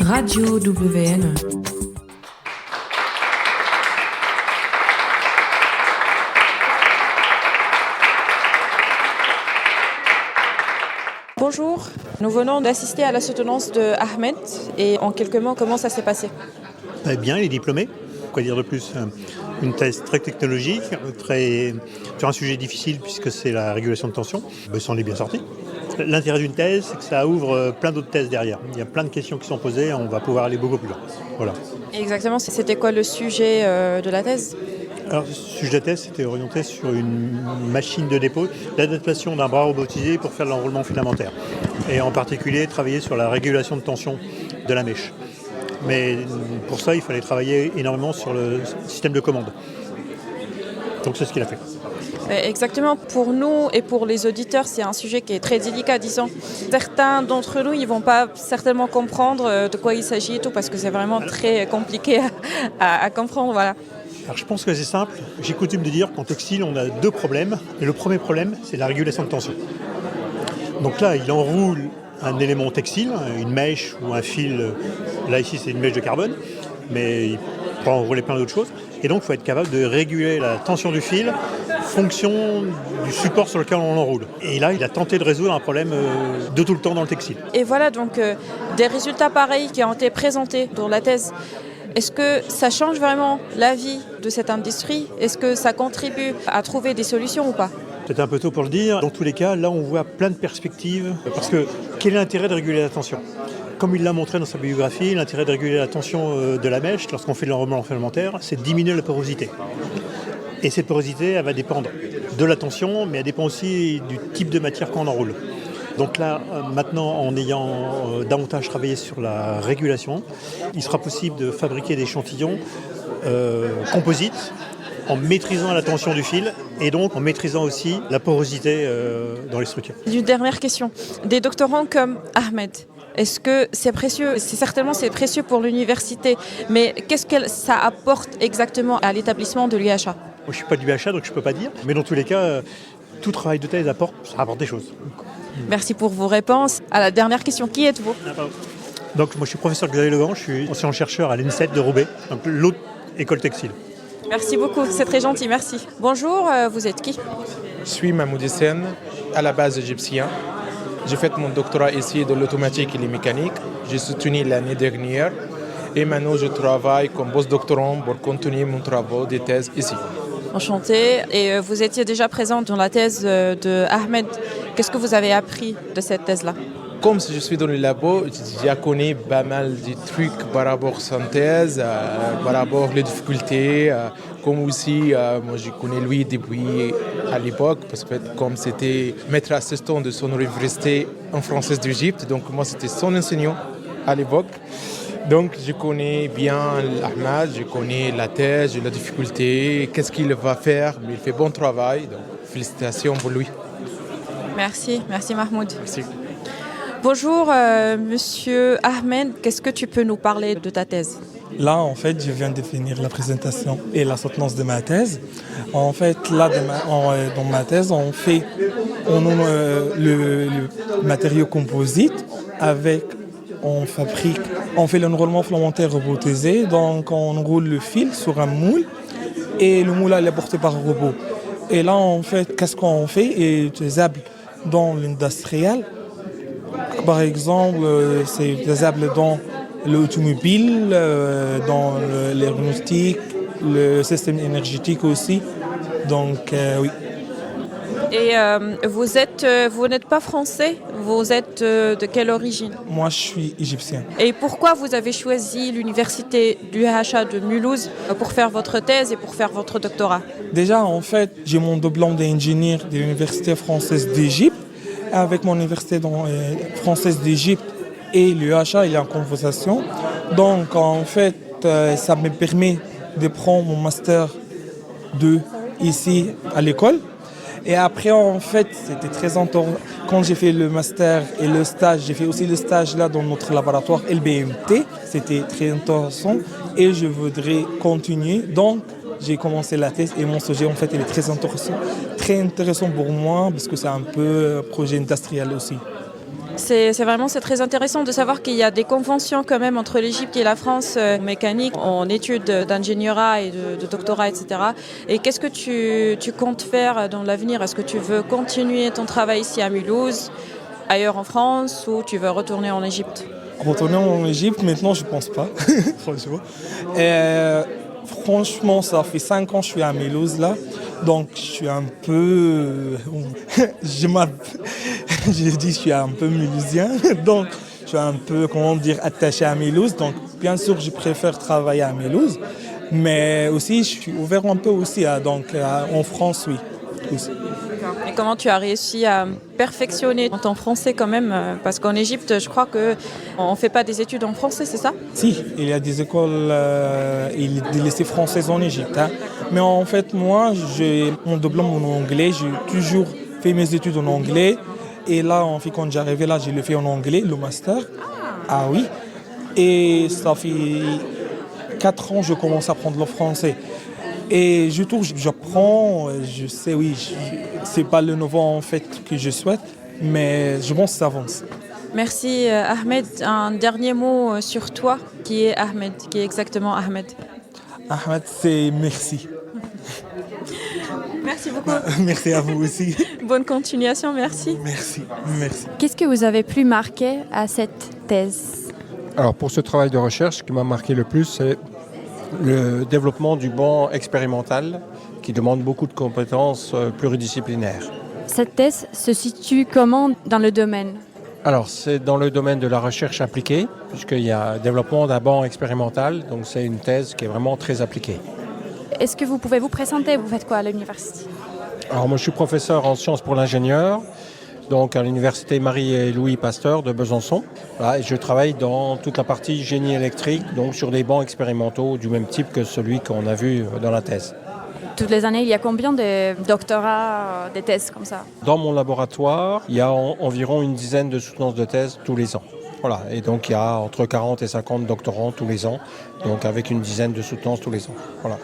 Radio WN. Bonjour, nous venons d'assister à la soutenance de Ahmed et en quelques mots, comment ça s'est passé? Eh bien, il est diplômé. Quoi dire de plus? Une thèse très technologique, sur un sujet difficile puisque c'est la régulation de tension. Il s'en est bien sorti. L'intérêt d'une thèse, c'est que ça ouvre plein d'autres thèses derrière. Il y a plein de questions qui sont posées, on va pouvoir aller beaucoup plus loin. Voilà. Exactement, c'était quoi le sujet de la thèse? Alors, le sujet de la thèse, c'était orienté sur une machine de dépôt, l'adaptation d'un bras robotisé pour faire de l'enroulement filamentaire. Et en particulier, travailler sur la régulation de tension de la mèche. Mais pour ça, il fallait travailler énormément sur le système de commande. Donc c'est ce qu'il a fait. Exactement, pour nous et pour les auditeurs, c'est un sujet qui est très délicat, disons. Certains d'entre nous, ils ne vont pas certainement comprendre de quoi il s'agit et tout, parce que c'est vraiment très compliqué à comprendre, voilà. Alors je pense que c'est simple. J'ai coutume de dire qu'en textile, on a deux problèmes. Et le premier problème, c'est la régulation de tension. Donc là, il enroule un élément textile, une mèche ou un fil. Là, ici, c'est une mèche de carbone, mais il peut enrouler plein d'autres choses. Et donc, il faut être capable de réguler la tension du fil fonction du support sur lequel on l'enroule. Et là, il a tenté de résoudre un problème de tout le temps dans le textile. Et voilà, donc, des résultats pareils qui ont été présentés dans la thèse. Est-ce que ça change vraiment la vie de cette industrie? Est-ce que ça contribue à trouver des solutions ou pas? C'est un peu tôt pour le dire. Dans tous les cas, là, on voit plein de perspectives. Parce que quel est l'intérêt de réguler la tension? Comme il l'a montré dans sa biographie, l'intérêt de réguler la tension de la mèche, lorsqu'on fait de l'enroulement filamentaire, c'est de diminuer la porosité. Et cette porosité, elle va dépendre de la tension, mais elle dépend aussi du type de matière qu'on enroule. Donc là, maintenant, en ayant davantage travaillé sur la régulation, il sera possible de fabriquer des échantillons composites en maîtrisant la tension du fil et donc en maîtrisant aussi la porosité dans les structures. Une dernière question. Des doctorants comme Ahmed, est-ce que c'est précieux? C'est précieux pour l'université, mais qu'est-ce que ça apporte exactement à l'établissement de l'UHA? Moi, je ne suis pas du UHA, donc je ne peux pas dire. Mais dans tous les cas, tout travail de thèse apporte des choses. Merci pour vos réponses. À la dernière question, qui êtes-vous? Donc, moi, je suis professeur Xavier Legrand, je suis enseignant-chercheur à l'INSET de Roubaix, donc l'autre école textile. Merci beaucoup, c'est très gentil, merci. Bonjour, vous êtes qui? Je suis Mahmoud Hissène, à la base égyptien. J'ai fait mon doctorat ici de l'automatique et les mécaniques. J'ai soutenu l'année dernière et maintenant je travaille comme postdoctorant pour continuer mon travail de thèse ici. Enchanté. Et vous étiez déjà présent dans la thèse de Ahmed. Qu'est-ce que vous avez appris de cette thèse-là? Comme je suis dans le labo, je connais pas mal de trucs par rapport à la synthèse, par rapport aux difficultés, comme aussi, moi je connais lui depuis à l'époque, parce que comme c'était maître assistant de son université en française d'Égypte, donc moi c'était son enseignant à l'époque. Donc je connais bien Ahmed, je connais la thèse, la difficulté, qu'est-ce qu'il va faire, mais il fait bon travail, donc félicitations pour lui. Merci Mahmoud. Merci. Bonjour Monsieur Ahmed, qu'est-ce que tu peux nous parler de ta thèse? Là, en fait, je viens de finir la présentation et la soutenance de ma thèse. En fait, là, dans ma thèse, on fait le matériau composite on fait l'enroulement filamentaire robotisé. Donc, on roule le fil sur un moule et le moule est porté par un robot. Et là, en fait, qu'est-ce qu'on fait? Et utilisable dans l'industriel. Par exemple, c'est utilisable dans l'automobile, dans l'aéronautique, le système énergétique aussi. Donc, oui. Et vous n'êtes pas français? Vous êtes de quelle origine? Moi, je suis égyptien. Et pourquoi vous avez choisi l'université du UHA de Mulhouse pour faire votre thèse et pour faire votre doctorat? Déjà, en fait, j'ai mon diplôme d'ingénieur de l'Université française d'Égypte. Avec mon université française d'Égypte et l'UHA, il y a une conversation. Donc, en fait, ça me permet de prendre mon master 2 ici à l'école. Et après, en fait, c'était très intéressant. Quand j'ai fait le master et le stage, j'ai fait aussi le stage là dans notre laboratoire LBMT. C'était très intéressant et je voudrais continuer. Donc, j'ai commencé la thèse et mon sujet, en fait, il est très intéressant pour moi parce que c'est un peu un projet industriel aussi. C'est très intéressant de savoir qu'il y a des conventions quand même entre l'Égypte et la France mécanique en études d'ingénierat et de doctorat, etc. Et qu'est-ce que tu comptes faire dans l'avenir? Est-ce que tu veux continuer ton travail ici à Mulhouse, ailleurs en France, ou tu veux retourner en Égypte? Retourner en Égypte, maintenant, je pense pas, franchement. Franchement, ça fait 5 ans que je suis à Mulhouse, là. Donc, je suis un peu... je dis, je suis un peu mulhousien. Donc, je suis un peu, attaché à Mulhouse. Donc, bien sûr, je préfère travailler à Mulhouse. Mais aussi, je suis ouvert un peu aussi en France, oui. Aussi. Et comment tu as réussi à perfectionner ton français quand même? Parce qu'en Égypte, je crois qu'on ne fait pas des études en français, c'est ça? Si, il y a des écoles et des lycées françaises en Égypte. Hein. Mais en fait, moi, j'ai mon diplôme en anglais. J'ai toujours fait mes études en anglais. Et là, en fait, quand j'arrivais là, je l'ai fait en anglais, le master. Ah oui. Et ça fait 4 ans que je commence à apprendre le français. Et j'apprends, je sais, oui, c'est pas le nouveau en fait que je souhaite, mais je pense que ça avance. Merci Ahmed. Un dernier mot sur toi, qui est Ahmed, qui est exactement Ahmed. Ahmed, c'est merci. Merci beaucoup. Merci à vous aussi. Bonne continuation, merci. Merci. Qu'est-ce que vous avez plus marqué à cette thèse? Alors pour ce travail de recherche, ce qui m'a marqué le plus, c'est le développement du banc expérimental qui demande beaucoup de compétences pluridisciplinaires. Cette thèse se situe comment dans le domaine? Alors c'est dans le domaine de la recherche appliquée, puisqu'il y a un développement d'un banc expérimental, donc c'est une thèse qui est vraiment très appliquée. Est-ce que vous pouvez vous présenter? Vous faites quoi à l'université? Alors moi je suis professeur en sciences pour l'ingénieur, donc à l'université Marie et Louis Pasteur de Besançon. Voilà, et je travaille dans toute la partie génie électrique, donc sur des bancs expérimentaux du même type que celui qu'on a vu dans la thèse. Toutes les années, il y a combien de doctorats, des thèses comme ça? Dans mon laboratoire, il y a environ une dizaine de soutenances de thèse tous les ans. Voilà, et donc il y a entre 40 et 50 doctorants tous les ans, donc avec une dizaine de soutenances tous les ans. Voilà.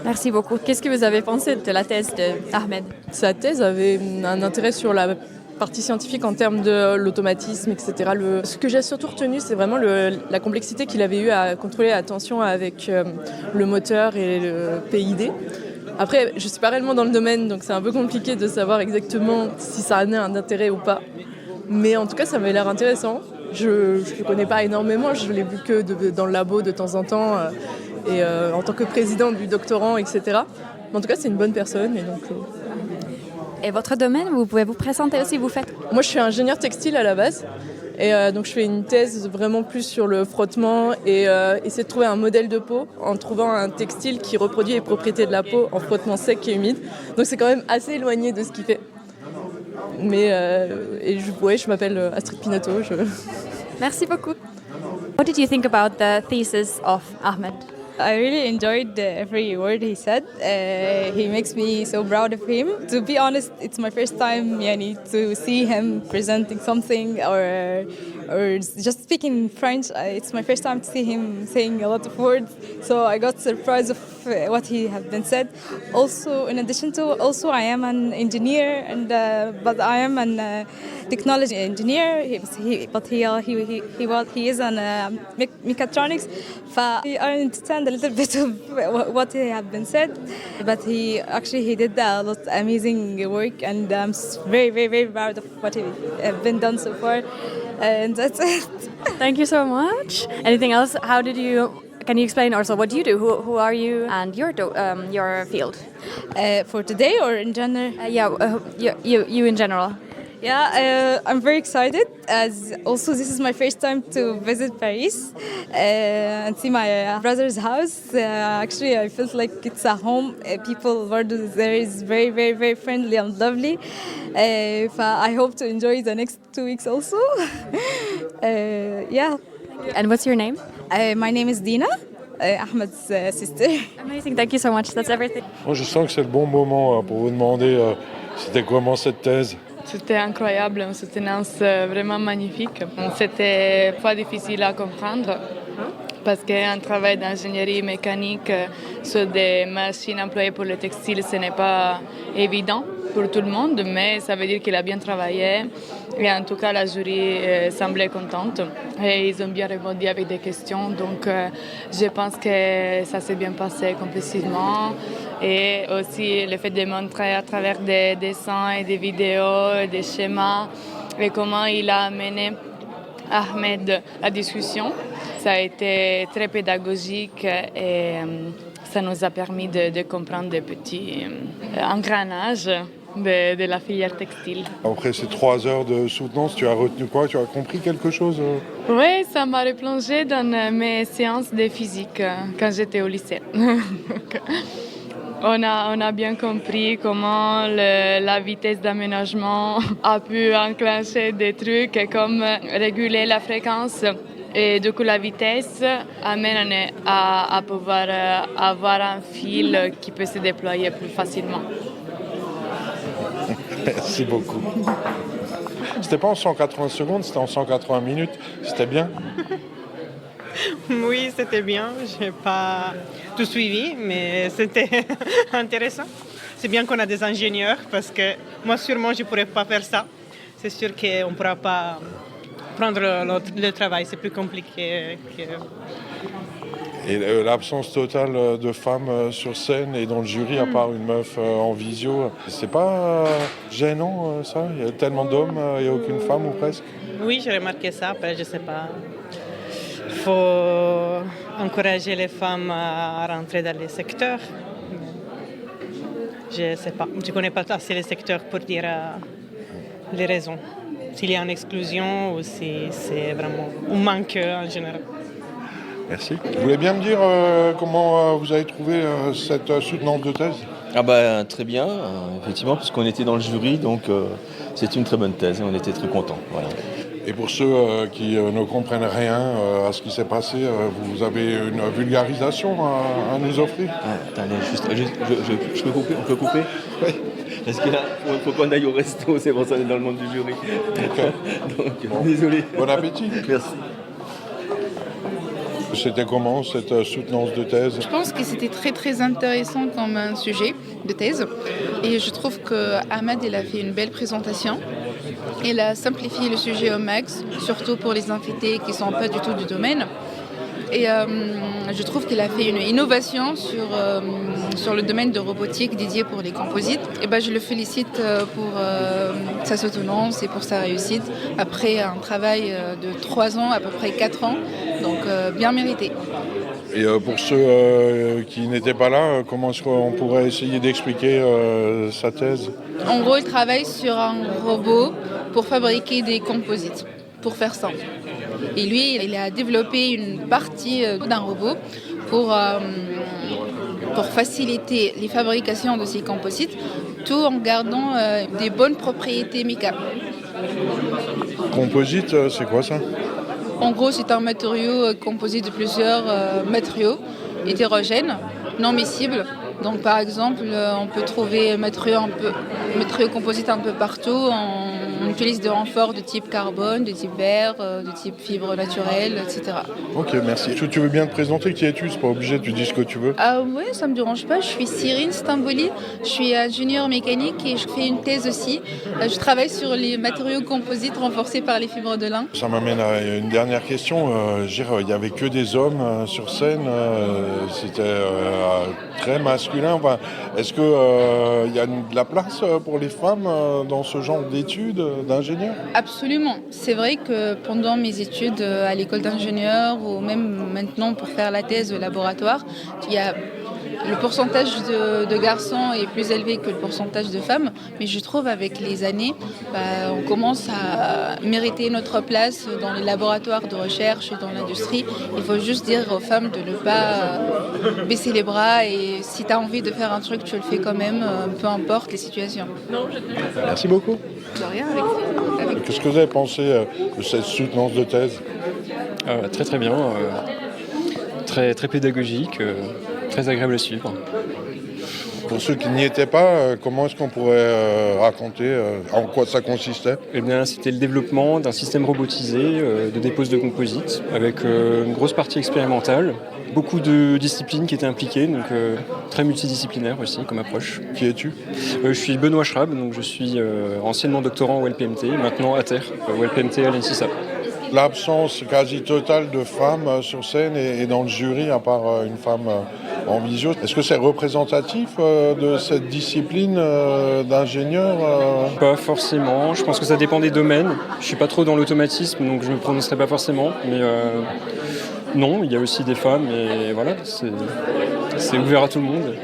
Merci beaucoup. Qu'est-ce que vous avez pensé de la thèse d'Ahmed? Sa thèse avait un intérêt sur la partie scientifique en termes de l'automatisme, etc. Ce que j'ai surtout retenu, c'est vraiment la complexité qu'il avait eu à contrôler la tension avec le moteur et le PID. Après, je ne suis pas réellement dans le domaine, donc c'est un peu compliqué de savoir exactement si ça en a un intérêt ou pas. Mais en tout cas, ça m'avait l'air intéressant. Je ne le connais pas énormément, je l'ai vu que dans le labo de temps en temps, et en tant que président du doctorant, etc. Mais en tout cas, c'est une bonne personne. Et donc, Et votre domaine, vous pouvez vous présenter aussi, vous faites? Moi, je suis ingénieur textile à la base. Et donc, je fais une thèse vraiment plus sur le frottement et essayer de trouver un modèle de peau en trouvant un textile qui reproduit les propriétés de la peau en frottement sec et humide. Donc, c'est quand même assez éloigné de ce qu'il fait. Mais je m'appelle Astrid Pinato. Merci beaucoup. What did you think about the thesis of Ahmed? I really enjoyed every word he said. He makes me so proud of him. To be honest, it's my first time to see him presenting something or just speaking French. It's my first time to see him saying a lot of words. So I got surprised of what he had been said. Also, in addition to, I am an engineer, but I am an technology engineer. He is on mechatronics. I understand a little bit of what he had been said, but he did a lot of amazing work, and I'm very, very, very proud of what he has been done so far. And that's it. Thank you so much. Anything else? Can you explain also what do you do? Who are you and your field? For today or in general? You in general. Yeah, I'm very excited as also this is my first time to visit Paris and see my brother's house. Actually, I felt like it's a home. People there is very, very, very friendly and lovely. I hope to enjoy the next 2 weeks also. Yeah. And what's your name? My name is Dina, Ahmed's sister. Amazing, thank you so much. That's everything. Moi, je sens que c'est le bon moment pour vous demander c'était comment cette thèse. C'était incroyable, c'était une séance vraiment magnifique. C'était pas difficile à comprendre parce qu'un travail d'ingénierie mécanique sur des machines employées pour le textile, ce n'est pas évident pour tout le monde, mais ça veut dire qu'il a bien travaillé Et en tout cas, la jury semblait contente et ils ont bien répondu avec des questions. Donc, je pense que ça s'est bien passé complètement. Et aussi le fait de montrer à travers des dessins et des vidéos, et des schémas, et comment il a amené Ahmed la discussion. Ça a été très pédagogique et ça nous a permis de comprendre des petits engrenages de la filière textile. Après ces 3 heures de soutenance, tu as retenu quoi? Tu as compris quelque chose? Oui, ça m'a replongé dans mes séances de physique quand j'étais au lycée. On a bien compris comment la vitesse d'aménagement a pu enclencher des trucs comme réguler la fréquence. Et du coup, la vitesse amène à pouvoir avoir un fil qui peut se déployer plus facilement. Merci beaucoup. C'était pas en 180 secondes, c'était en 180 minutes. C'était bien? Oui, c'était bien. Je n'ai pas tout suivi, mais c'était intéressant. C'est bien qu'on a des ingénieurs parce que moi, sûrement, je ne pourrais pas faire ça. C'est sûr qu'on ne pourra pas prendre le travail. C'est plus compliqué que... Et l'absence totale de femmes sur scène et dans le jury, à part une meuf en visio, c'est pas gênant ça? Il y a tellement d'hommes et aucune femme ou presque? Oui, j'ai remarqué ça. Après, je ne sais pas. Il faut encourager les femmes à rentrer dans les secteurs. Je ne sais pas. Je ne connais pas assez les secteurs pour dire les raisons. S'il y a une exclusion ou si c'est vraiment un manque en général. Merci. Vous voulez bien me dire comment vous avez trouvé cette soutenance de thèse? Très bien, effectivement, puisqu'on était dans le jury, donc c'est une très bonne thèse et on était très contents. Voilà. Et pour ceux qui ne comprennent rien à ce qui s'est passé, vous avez une vulgarisation à nous offrir? Attendez, je peux couper? On peut couper? Oui. Parce que là, il faut qu'on aille au resto, c'est pour ça qu'on est dans le monde du jury. Donc, bon. Désolé. Bon appétit. Merci. C'était comment cette soutenance de thèse? Je pense que c'était très très intéressant comme un sujet de thèse et je trouve que Ahmed il a fait une belle présentation. Il a simplifié le sujet au max, surtout pour les invités qui ne sont pas du tout du domaine. Et je trouve qu'il a fait une innovation sur le domaine de robotique dédié pour les composites. Et je le félicite pour sa soutenance et pour sa réussite après un travail de 3 ans, à peu près 4 ans, donc bien mérité. Et pour ceux qui n'étaient pas là, comment est-ce qu'on pourrait essayer d'expliquer sa thèse? En gros, il travaille sur un robot pour fabriquer des composites, pour faire simple. Et lui, il a développé une partie d'un robot pour faciliter les fabrications de ces composites, tout en gardant des bonnes propriétés mécaniques. Composite, c'est quoi ça? En gros, c'est un matériau composé de plusieurs matériaux hétérogènes, non miscibles. Donc, par exemple, on peut trouver matériaux composites un peu partout. On utilise des renforts de type carbone, de type verre, de type fibre naturelle, etc. Ok, merci. Tu veux bien te présenter? Qui es-tu? C'est pas obligé, tu dis ce que tu veux. Oui, ça me dérange pas. Je suis Cyrine Stamboli. Je suis ingénieure mécanique et je fais une thèse aussi. Je travaille sur les matériaux composites renforcés par les fibres de lin. Ça m'amène à une dernière question. Il n'y avait que des hommes sur scène. C'était très masculin. Enfin, est-ce qu'il y a de la place pour les femmes dans ce genre d'études d'ingénieur? Absolument. C'est vrai que pendant mes études à l'école d'ingénieur ou même maintenant pour faire la thèse au laboratoire, le pourcentage de garçons est plus élevé que le pourcentage de femmes, mais je trouve avec les années, on commence à mériter notre place dans les laboratoires de recherche et dans l'industrie. Il faut juste dire aux femmes de ne pas baisser les bras et si tu as envie de faire un truc, tu le fais quand même, peu importe les situations. Merci beaucoup. De rien, Qu'est-ce que vous avez pensé de cette soutenance de thèse? Très très bien, très pédagogique, très agréable à suivre. Pour ceux qui n'y étaient pas, comment est-ce qu'on pourrait raconter en quoi ça consistait? Eh bien, c'était le développement d'un système robotisé de dépose de composites avec une grosse partie expérimentale, beaucoup de disciplines qui étaient impliquées, donc très multidisciplinaire aussi comme approche. Qui es-tu? Je suis Benoît Schrab, donc je suis anciennement doctorant au LPMT, maintenant à terre au LPMT à l'ENSISA. L'absence quasi totale de femmes sur scène et dans le jury, à part une femme en visio. Est-ce que c'est représentatif de cette discipline d'ingénieur Pas forcément, je pense que ça dépend des domaines. Je suis pas trop dans l'automatisme, donc je me prononcerai pas forcément. Mais non, il y a aussi des femmes et voilà, c'est ouvert à tout le monde.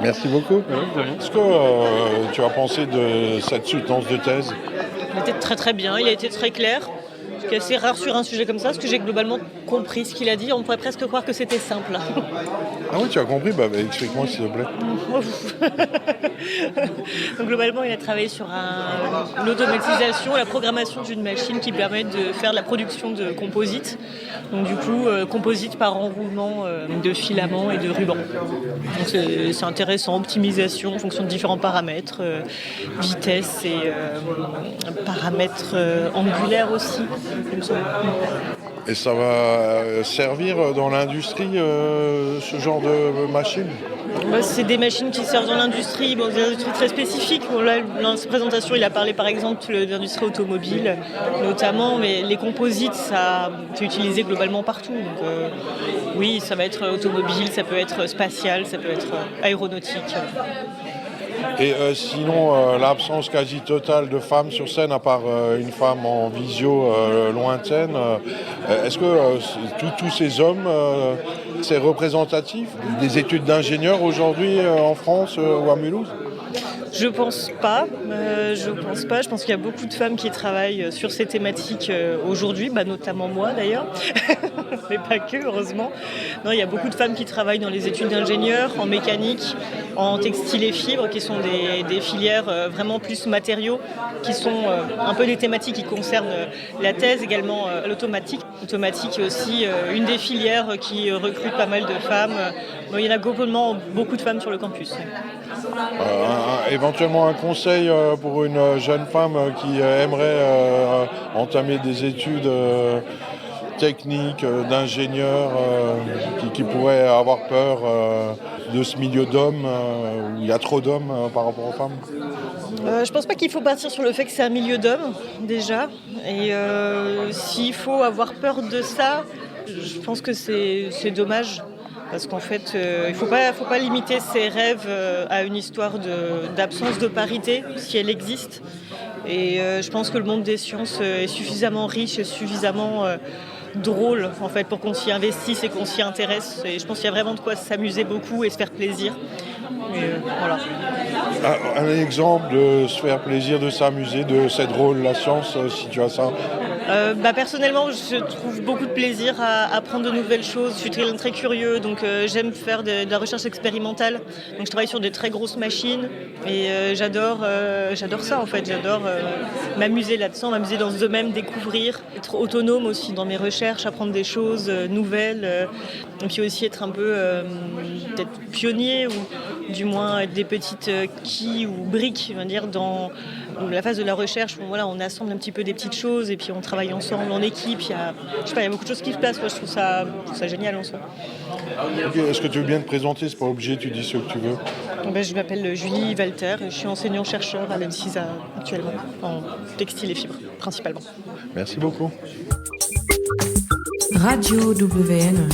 Merci beaucoup. Ouais, de rien. Est-ce que tu as pensé de cette soutenance de thèse? Il était très très bien, il a été très clair, ce qui est assez rare sur un sujet comme ça, parce que j'ai globalement compris ce qu'il a dit. On pourrait presque croire que c'était simple. Ah oui, tu as compris? Explique-moi s'il te plaît. Donc, globalement, il a travaillé sur l'automatisation, la programmation d'une machine qui permet de faire de la production de composites. Donc du coup, composites par enroulement de filaments et de rubans. Donc c'est intéressant, optimisation en fonction de différents paramètres, vitesse et paramètres angulaires aussi, il me semble. Et ça va servir dans l'industrie, ce genre de machine? C'est des machines qui servent dans l'industrie, des industries très spécifiques. Là, dans sa présentation, il a parlé par exemple de l'industrie automobile, notamment, mais les composites, c'est utilisé globalement partout. Donc, oui, ça va être automobile, ça peut être spatial, ça peut être aéronautique. Et sinon, l'absence quasi totale de femmes sur scène, à part une femme en visio lointaine, est-ce que tous ces hommes, c'est représentatif des études d'ingénieurs aujourd'hui en France ou à Mulhouse? Je pense pas. Je pense qu'il y a beaucoup de femmes qui travaillent sur ces thématiques aujourd'hui, notamment moi d'ailleurs, mais pas que, heureusement. Non, il y a beaucoup de femmes qui travaillent dans les études d'ingénieurs, en mécanique, en textile et fibres, qui sont des filières vraiment plus matériaux, qui sont un peu des thématiques qui concernent la thèse, également l'automatique. L'automatique est aussi une des filières qui recrute pas mal de femmes. Il y en a globalement beaucoup de femmes sur le campus. Éventuellement un conseil pour une jeune femme qui aimerait entamer des études techniques, d'ingénieur, qui pourrait avoir peur de ce milieu d'hommes où il y a trop d'hommes par rapport aux femmes? Je pense pas qu'il faut partir sur le fait que c'est un milieu d'hommes, déjà. Et s'il faut avoir peur de ça, je pense que c'est dommage. Parce qu'en fait, il ne faut pas limiter ses rêves à une histoire d'absence de parité, si elle existe. Et je pense que le monde des sciences est suffisamment riche et suffisamment drôle en fait, pour qu'on s'y investisse et qu'on s'y intéresse. Et je pense qu'il y a vraiment de quoi s'amuser beaucoup et se faire plaisir. Et, voilà. Un exemple de se faire plaisir, de s'amuser, de c'est drôle la science, si tu as ça? Personnellement, je trouve beaucoup de plaisir à apprendre de nouvelles choses. Je suis très curieux, donc j'aime faire de la recherche expérimentale. Donc je travaille sur des très grosses machines et j'adore ça en fait. J'adore m'amuser là-dedans, m'amuser dans ce domaine, découvrir, être autonome aussi dans mes recherches, apprendre des choses nouvelles. Et puis aussi être un peu peut-être pionnier ou du moins être des petites quilles ou briques, on va dire, dans la phase de la recherche. On assemble un petit peu des petites choses et puis on travaille ensemble en équipe. Il y a beaucoup de choses qui se passent. Moi, je trouve ça génial en soi. Okay. Est-ce que tu veux bien te présenter? C'est pas obligé, tu dis ce que tu veux. Je m'appelle Julie Walter et je suis enseignant-chercheur à l'ENSISA actuellement, en textile et fibres principalement. Merci beaucoup. Radio WN.